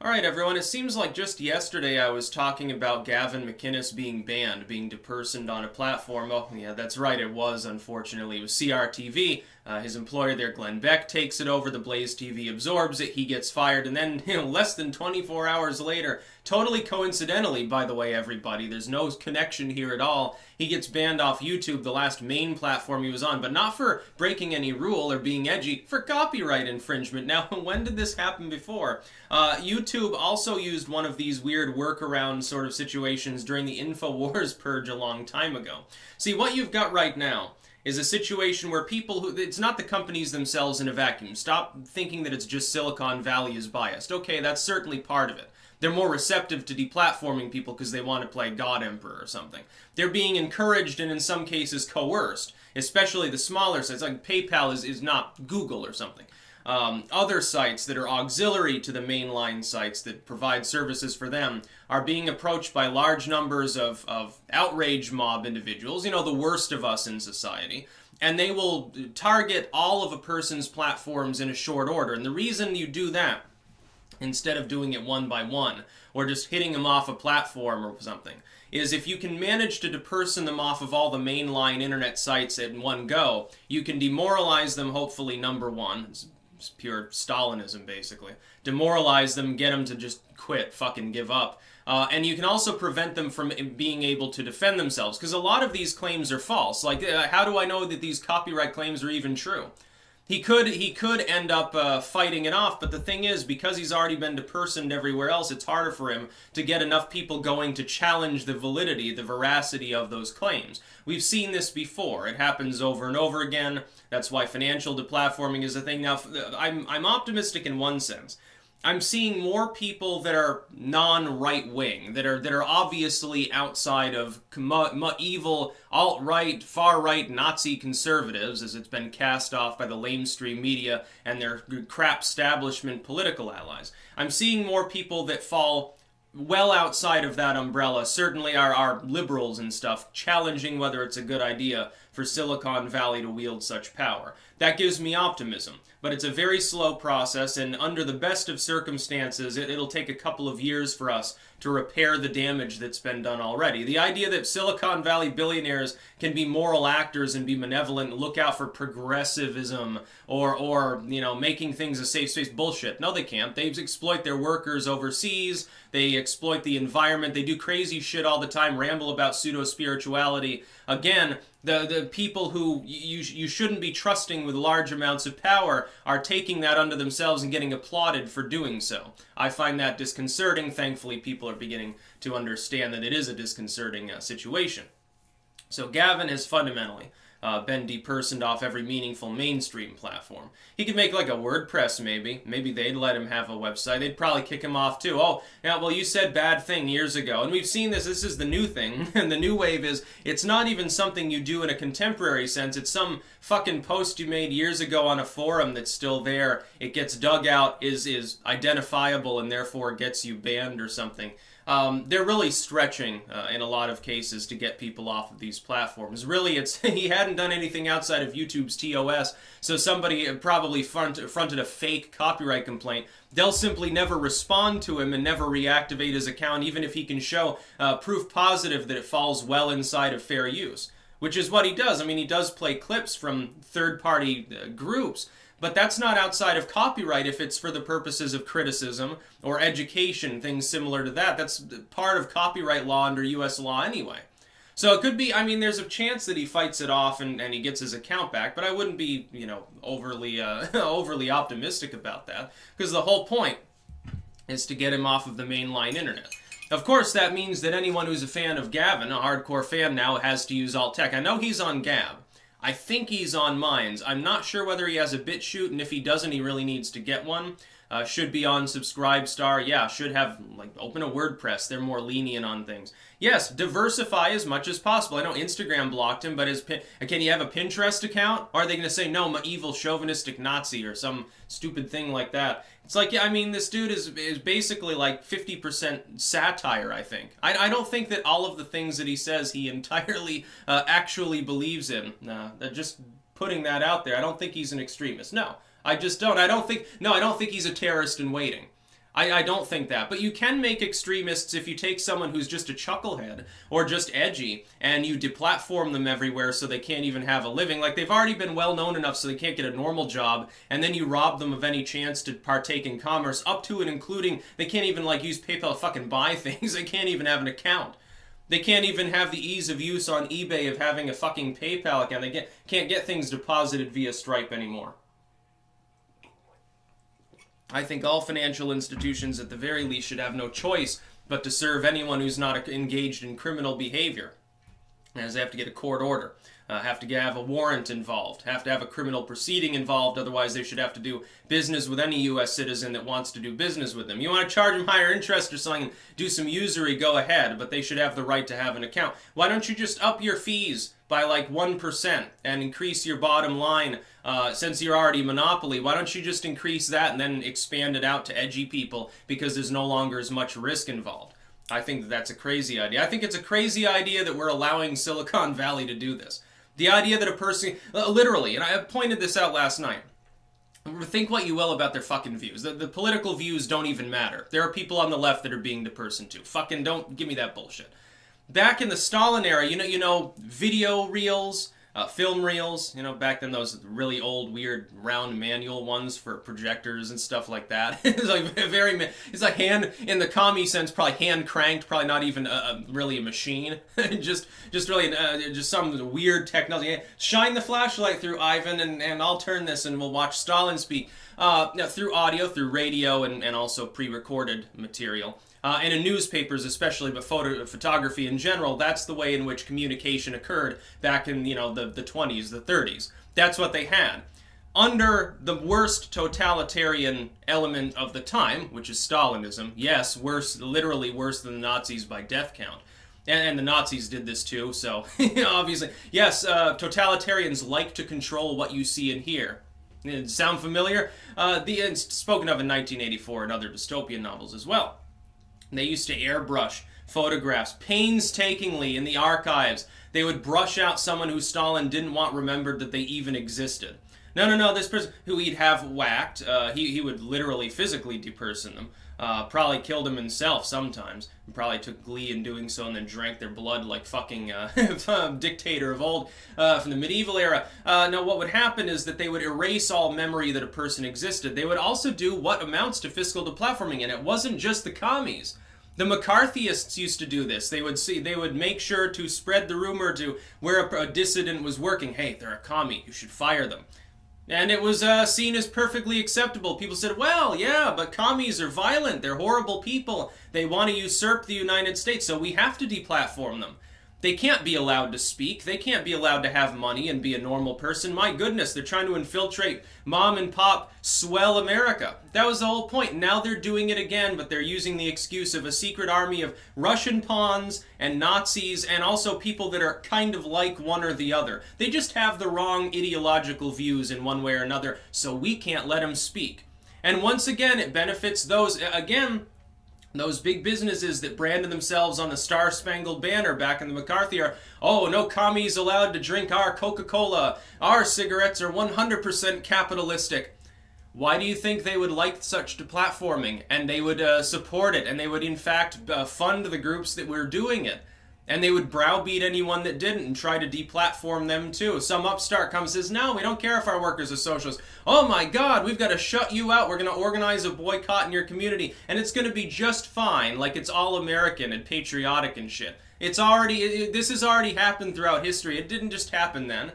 Alright everyone, it seems like just yesterday I was talking about Gavin McInnes being banned, being depersoned on a platform. Oh yeah, that's right, it was, unfortunately. It was CRTV. His employer there, Beck, takes it over, the Blaze TV absorbs it, he gets fired, and then, less than 24 hours later, totally coincidentally, by the way, everybody, there's no connection here at all, he gets banned off YouTube, the last main platform he was on, but not for breaking any rule or being edgy, for copyright infringement. Now, when did this happen before? YouTube also used one of these weird workaround sort of situations during the InfoWars purge a long time ago. See, what you've got right now is a situation where people who, it's not the companies themselves in a vacuum. Stop thinking that it's just Silicon Valley is biased. Okay, that's certainly part of it. They're more receptive to deplatforming people because they want to play God Emperor or something. They're being encouraged and in some cases coerced, especially the smaller sites, like PayPal is not Google or something. Other sites that are auxiliary to the mainline sites that provide services for them are being approached by large numbers of outrage mob individuals, you know, the worst of us in society, and they will target all of a person's platforms in a short order. And the reason you do that, instead of doing it one by one, or just hitting them off a platform or something, is if you can manage to deperson them off of all the mainline internet sites in one go, you can demoralize them, hopefully, number one. It's pure Stalinism, basically. Demoralize them, get them to just quit, fucking give up. And you can also prevent them from being able to defend themselves, because a lot of these claims are false. Like, how do I know that these copyright claims are even true? He could end up fighting it off, but the thing is, because he's already been depersoned everywhere else, it's harder for him to get enough people going to challenge the validity, the veracity of those claims. We've seen this before. It happens over and over again. That's why financial deplatforming is a thing. Now, I'm optimistic in one sense. I'm seeing more people that are non-right-wing, that are obviously outside of evil, alt-right, far-right Nazi conservatives, as it's been cast off by the lamestream media and their crap establishment political allies. I'm seeing more people that fall well outside of that umbrella, certainly are liberals and stuff, challenging whether it's a good idea for Silicon Valley to wield such power. That gives me optimism, but it's a very slow process, and under the best of circumstances, it'll take a couple of years for us to repair the damage that's been done already. The idea that Silicon Valley billionaires can be moral actors and be benevolent and look out for progressivism or you know, making things a safe space, bullshit. No, they can't. They exploit their workers overseas. They exploit the environment. They do crazy shit all the time, ramble about pseudo-spirituality. Again, the people who you shouldn't be trusting with large amounts of power are taking that unto themselves and getting applauded for doing so. I find that disconcerting. Thankfully, people are beginning to understand that it is a disconcerting situation. So Gavin has fundamentally been depersoned off every meaningful mainstream platform. He could make like a WordPress maybe. Maybe they'd let him have a website. They'd probably kick him off too. Oh, yeah, well you said bad thing years ago. And we've seen this. This is the new thing. And the new wave is, it's not even something you do in a contemporary sense. It's some fucking post you made years ago on a forum that's still there. It gets dug out, is identifiable, and therefore gets you banned or something. They're really stretching in a lot of cases to get people off of these platforms. Really, it's he hadn't done anything outside of YouTube's TOS, so somebody probably fronted a fake copyright complaint. They'll simply never respond to him and never reactivate his account, even if he can show proof positive that it falls well inside of fair use, which is what he does. I mean, he does play clips from third-party groups, but that's not outside of copyright if it's for the purposes of criticism or education, things similar to that. That's part of copyright law under U.S. law anyway. So it could be, I mean, there's a chance that he fights it off and he gets his account back, but I wouldn't be, you know, overly optimistic about that, because the whole point is to get him off of the mainline internet. Of course, that means that anyone who's a fan of Gavin, a hardcore fan now, has to use alt tech. I know he's on Gab. I think he's on Minds. I'm not sure whether he has a BitChute, and if he doesn't, he really needs to get one. Should be on Subscribestar. Yeah, should have, like, open a WordPress. They're more lenient on things. Yes, diversify as much as possible. I know Instagram blocked him, but can he have a Pinterest account? Or are they going to say, no, I'm an evil chauvinistic Nazi or some stupid thing like that? It's like, yeah, I mean, this dude is basically like 50% satire, I think. I don't think that all of the things that he says he entirely actually believes in. Just putting that out there. I don't think he's an extremist. No, I just don't. I don't think he's a terrorist in waiting. I don't think that. But you can make extremists if you take someone who's just a chucklehead or just edgy and you deplatform them everywhere so they can't even have a living. Like, they've already been well known enough so they can't get a normal job, and then you rob them of any chance to partake in commerce, up to and including they can't even, like, use PayPal to fucking buy things. They can't even have an account. They can't even have the ease of use on eBay of having a fucking PayPal account. They can't get things deposited via Stripe anymore. I think all financial institutions at the very least should have no choice but to serve anyone who's not engaged in criminal behavior. As they have to get a court order, have to have a warrant involved, have to have a criminal proceeding involved, otherwise they should have to do business with any U.S. citizen that wants to do business with them. You want to charge them higher interest or something and do some usury, go ahead, but they should have the right to have an account. Why don't you just up your fees by like 1% and increase your bottom line since you're already a monopoly? Why don't you just increase that and then expand it out to edgy people because there's no longer as much risk involved? I think that's a crazy idea. I think it's a crazy idea that we're allowing Silicon Valley to do this. The idea that a person, literally, and I pointed this out last night, think what you will about their fucking views. The political views don't even matter. There are people on the left that are being depersoned too. Fucking don't give me that bullshit. Back in the Stalin era, you know, video reels, film reels, you know, back then those really old, weird, round manual ones for projectors and stuff like that. It's like it's like hand, in the commie sense, probably hand cranked, probably not even really a machine. just really, just some weird technology. Shine the flashlight through, Ivan, and I'll turn this and we'll watch Stalin speak. Through audio, through radio, and also pre-recorded material. And in newspapers especially, but photography in general, that's the way in which communication occurred back in, you know, the 20s, the 30s. That's what they had. Under the worst totalitarian element of the time, which is Stalinism, yes, worse, literally worse than the Nazis by death count. And the Nazis did this too, so obviously, yes, totalitarians like to control what you see and hear. Sound familiar? It's spoken of in 1984 and other dystopian novels as well. They used to airbrush photographs painstakingly in the archives. They would brush out someone who Stalin didn't want remembered that they even existed. No, this person who he'd have whacked, he would literally physically deperson them. Probably killed him himself sometimes. And probably took glee in doing so and then drank their blood like fucking dictator of old from the medieval era. No, what would happen is that they would erase all memory that a person existed. They would also do what amounts to fiscal deplatforming, and it wasn't just the commies. The McCarthyists used to do this. They would make sure to spread the rumor to where a dissident was working. Hey, they're a commie. You should fire them. And it was seen as perfectly acceptable. People said, well, yeah, but commies are violent. They're horrible people. They want to usurp the United States, so we have to deplatform them. They can't be allowed to speak. They can't be allowed to have money and be a normal person. My goodness, they're trying to infiltrate mom and pop swell America. That was the whole point. Now they're doing it again, but they're using the excuse of a secret army of Russian pawns and Nazis and also people that are kind of like one or the other. They just have the wrong ideological views in one way or another, so we can't let them speak. And once again, it benefits those, again, those big businesses that branded themselves on the Star-Spangled Banner back in the McCarthy era. Oh, no commies allowed to drink our Coca-Cola. Our cigarettes are 100% capitalistic. Why do you think they would like such deplatforming? And they would support it, and they would in fact fund the groups that were doing it. And they would browbeat anyone that didn't and try to deplatform them too. Some upstart comes and says, no, we don't care if our workers are socialists. Oh my God, we've got to shut you out. We're going to organize a boycott in your community. And it's going to be just fine, like it's all American and patriotic and shit. This has already happened throughout history. It didn't just happen then.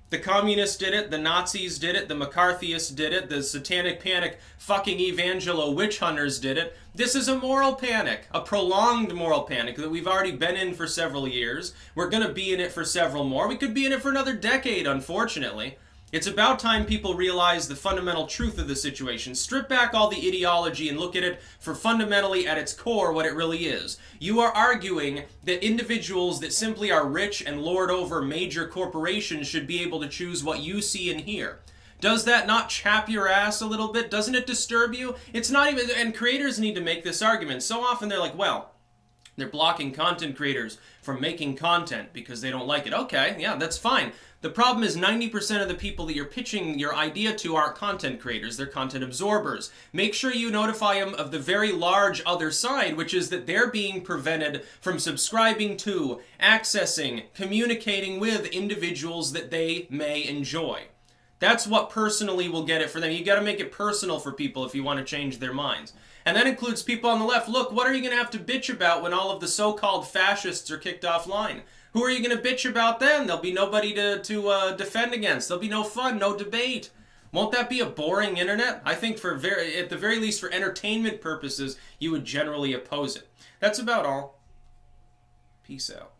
The communists did it, the Nazis did it, the McCarthyists did it, the satanic panic fucking evangelo witch hunters did it. This is a moral panic, a prolonged moral panic that we've already been in for several years. We're going to be in it for several more. We could be in it for another decade, unfortunately. It's about time people realize the fundamental truth of the situation. Strip back all the ideology and look at it for fundamentally at its core what it really is. You are arguing that individuals that simply are rich and lord over major corporations should be able to choose what you see and hear. Does that not chap your ass a little bit? Doesn't it disturb you? It's not even, and creators need to make this argument. So often they're like, well, They're blocking content creators from making content because they don't like it. Okay, yeah, that's fine. The problem is 90% of the people that you're pitching your idea to aren't content creators. They're content absorbers. Make sure you notify them of the very large other side, which is that they're being prevented from subscribing to, accessing, communicating with individuals that they may enjoy. That's what personally will get it for them. You got to make it personal for people if you want to change their minds. And that includes people on the left. Look, what are you going to have to bitch about when all of the so-called fascists are kicked offline? Who are you going to bitch about then? There'll be nobody to defend against. There'll be no fun, no debate. Won't that be a boring internet? I think at the very least for entertainment purposes, you would generally oppose it. That's about all. Peace out.